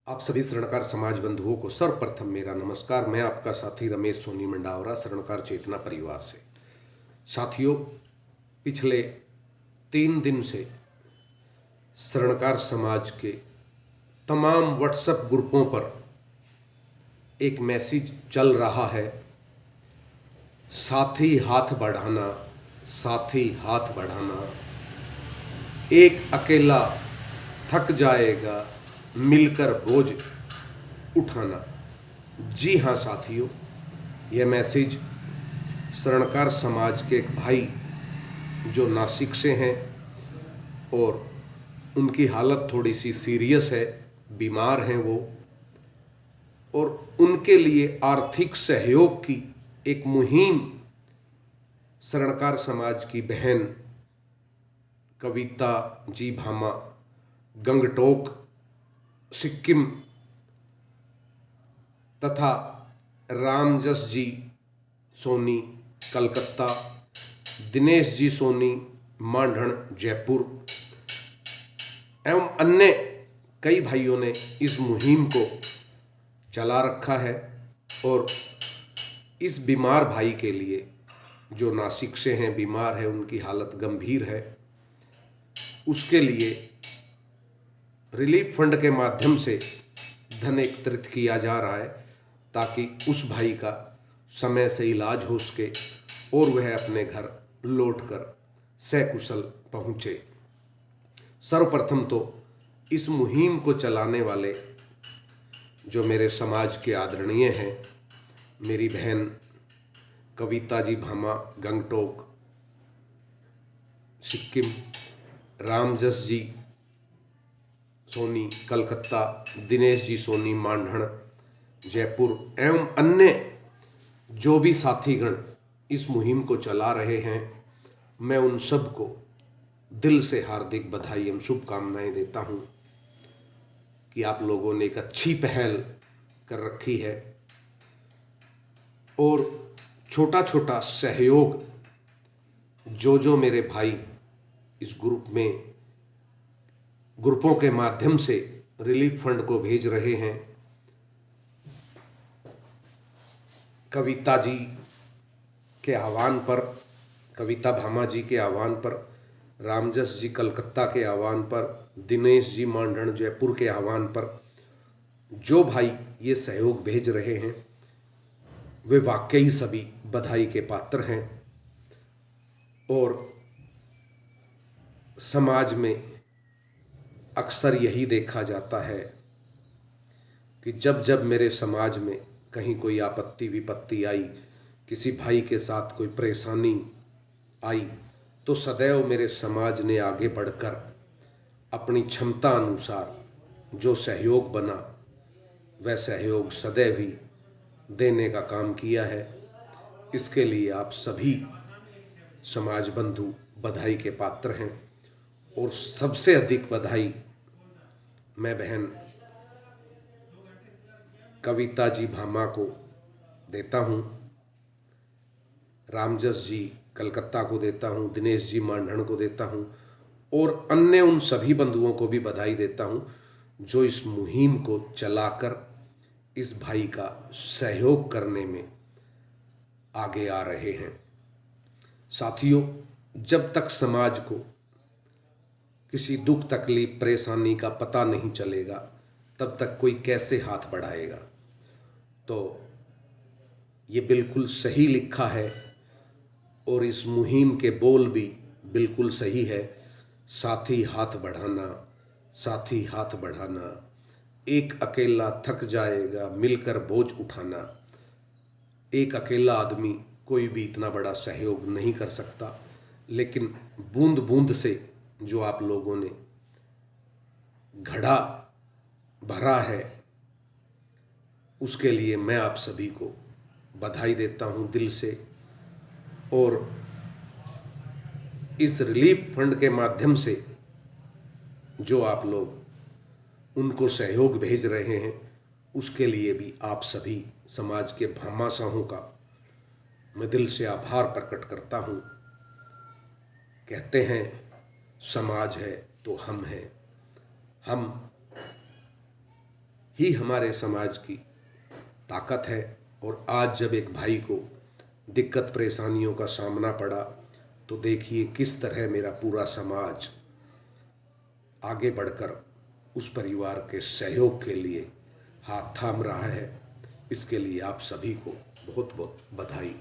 आप सभी शरणकार समाज बंधुओं को सर्वप्रथम मेरा नमस्कार। मैं आपका साथी रमेश सोनी मंडावरा, शरणकार चेतना परिवार से। साथियों, पिछले 3 दिन से शरणकार समाज के तमाम व्हाट्सएप ग्रुपों पर एक मैसेज चल रहा है, साथी हाथ बढ़ाना, साथी हाथ बढ़ाना, एक अकेला थक जाएगा, मिलकर बोझ उठाना। जी हाँ साथियों, यह मैसेज शरणकार समाज के एक भाई जो नासिक से हैं और उनकी हालत थोड़ी सी सीरियस है, बीमार हैं वो, और उनके लिए आर्थिक सहयोग की एक मुहिम शरणकार समाज की बहन कविता जी भामा, गंगटोक, सिक्किम, तथा रामजस जी सोनी, कलकत्ता, दिनेश जी सोनी, मांढण, जयपुर एवं अन्य कई भाइयों ने इस मुहिम को चला रखा है। और इस बीमार भाई के लिए, जो नासिक से हैं, बीमार है, उनकी हालत गंभीर है, उसके लिए रिलीफ फंड के माध्यम से धन एकत्रित किया जा रहा है ताकि उस भाई का समय से इलाज हो सके और वह अपने घर लौटकर सकुशल पहुँचे। सर्वप्रथम तो इस मुहिम को चलाने वाले जो मेरे समाज के आदरणीय हैं, मेरी बहन कविता जी भामा, गंगटोक, सिक्किम, रामजस जी सोनी, कलकत्ता, दिनेश जी सोनी, मांढण, जयपुर एवं अन्य जो भी साथीगण इस मुहिम को चला रहे हैं, मैं उन सब को दिल से हार्दिक बधाई एवं शुभकामनाएं देता हूं कि आप लोगों ने एक अच्छी पहल कर रखी है और छोटा छोटा सहयोग जो मेरे भाई इस ग्रुपों के माध्यम से रिलीफ फंड को भेज रहे हैं। कविता जी के आह्वान पर, कविता भामा जी के आह्वान पर, रामजस जी कलकत्ता के आह्वान पर, दिनेश जी मांढण जयपुर के आह्वान पर जो भाई ये सहयोग भेज रहे हैं, वे वाकई सभी बधाई के पात्र हैं। और समाज में अक्सर यही देखा जाता है कि जब जब मेरे समाज में कहीं कोई आपत्ति विपत्ति आई, किसी भाई के साथ कोई परेशानी आई, तो सदैव मेरे समाज ने आगे बढ़कर अपनी क्षमता अनुसार जो सहयोग बना, वह सहयोग सदैव ही देने का काम किया है। इसके लिए आप सभी समाज बंधु बधाई के पात्र हैं। और सबसे अधिक बधाई मैं बहन कविता जी भामा को देता हूँ, रामजस जी कलकत्ता को देता हूँ, दिनेश जी मांढण को देता हूँ और अन्य उन सभी बंधुओं को भी बधाई देता हूँ जो इस मुहिम को चलाकर इस भाई का सहयोग करने में आगे आ रहे हैं। साथियों, जब तक समाज को किसी दुख तकलीफ परेशानी का पता नहीं चलेगा, तब तक कोई कैसे हाथ बढ़ाएगा। तो ये बिल्कुल सही लिखा है और इस मुहिम के बोल भी बिल्कुल सही है। साथी हाथ बढ़ाना, साथी हाथ बढ़ाना, एक अकेला थक जाएगा, मिलकर बोझ उठाना। एक अकेला आदमी कोई भी इतना बड़ा सहयोग नहीं कर सकता, लेकिन बूंद बूंद से जो आप लोगों ने घड़ा भरा है, उसके लिए मैं आप सभी को बधाई देता हूं दिल से। और इस रिलीफ फंड के माध्यम से जो आप लोग उनको सहयोग भेज रहे हैं, उसके लिए भी आप सभी समाज के भामाशाहों का मैं दिल से आभार प्रकट करता हूं। कहते हैं समाज है तो हम हैं, हम ही हमारे समाज की ताकत है। और आज जब एक भाई को दिक्कत परेशानियों का सामना पड़ा तो देखिए किस तरह मेरा पूरा समाज आगे बढ़कर उस परिवार के सहयोग के लिए हाथ थाम रहा है। इसके लिए आप सभी को बहुत बहुत बधाई।